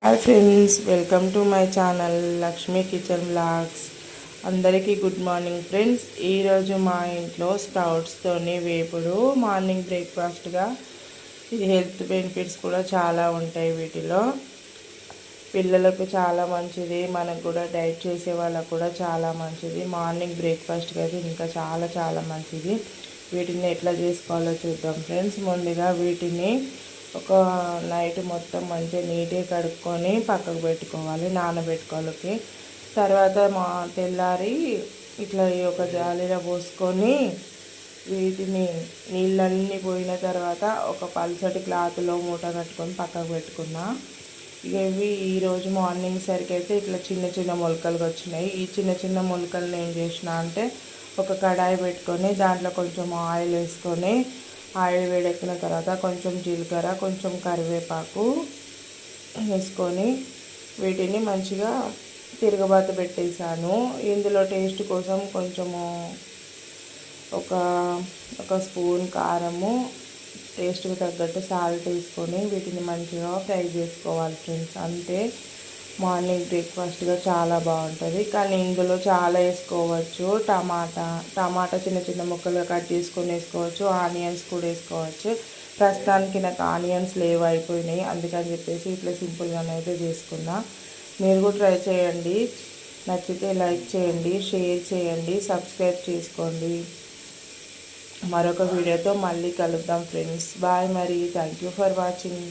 Hi friends, welcome to my channel Lakshmi kitchen blogs. అందరికీ good morning friends. ఈరోజు మా ఇంట్లో స్ప్రౌట్స్తోని వేపుడు మార్నింగ్ బ్రేక్ఫాస్ట్గా. ఇది హెల్త్ బెనిఫిట్స్ కూడా చాలా ఉంటాయి వీటిలో. పిల్లలకు చాలా మంచిది, మనకు కూడా డైట్ చేసే వాళ్ళకు కూడా చాలా మంచిది. మార్నింగ్ బ్రేక్ఫాస్ట్గా అయితే ఇంకా చాలా చాలా మంచిది. వీటిని ఎట్లా చేసుకోవాలో చూద్దాం ఫ్రెండ్స్. ముందుగా వీటిని ఒక నైట్ మొత్తం మంచిగా నీట్గా కడుక్కొని పక్కకు పెట్టుకోవాలి, నానబెట్టుకోవాలి. తర్వాత తెల్లారి ఇట్లా ఒక జాలీలో పోసుకొని వీటిని నీళ్ళన్నీ పోయిన తర్వాత ఒక పల్చటి క్లాత్లో మూట కట్టుకొని పక్కకు పెట్టుకున్నా. ఇక ఇవి ఈరోజు మార్నింగ్ సరికి అయితే ఇట్లా చిన్న చిన్న మొలకలు వచ్చినాయి. ఈ చిన్న చిన్న మొలకలను ఏం చేసిన అంటే ఒక కడాయి పెట్టుకొని దాంట్లో కొంచెం ఆయిల్ వేసుకొని, ఆయిల్ వేడెక్కిన తర్వాత కొంచెం జీలకర్ర, కొంచెం కరివేపాకు వేసుకొని వీటిని మంచిగా తిరగబాత పెట్టేసాను. ఇందులో టేస్ట్ కోసం కొంచెము ఒక స్పూన్ కారము, టేస్ట్కి తగ్గట్టు సాల్ట్ వేసుకొని వీటిని మంచిగా ఫ్రై చేసుకోవాలి ఫ్రెండ్స్. అంతే, మార్నింగ్ బ్రేక్ఫాస్ట్గా చాలా బాగుంటుంది. కానీ ఇందులో చాలా వేసుకోవచ్చు. టమాటా చిన్న చిన్న ముక్కలుగా కట్ చేసుకొని వేసుకోవచ్చు, ఆనియన్స్ కూడా వేసుకోవచ్చు. ప్రస్తుతానికి నాకు ఆనియన్స్ లేవు, అయిపోయినాయి. అందుకని చెప్పేసి ఇట్లా సింపుల్గానే అయితే చేసుకున్నా. మీరు కూడా ట్రై చేయండి. నచ్చితే లైక్ చేయండి, షేర్ చేయండి, సబ్స్క్రైబ్ చేసుకోండి. మరొక వీడియోతో మళ్ళీ కలుద్దాం ఫ్రెండ్స్. బాయ్. మరి థ్యాంక్ యూ ఫర్ వాచింగ్.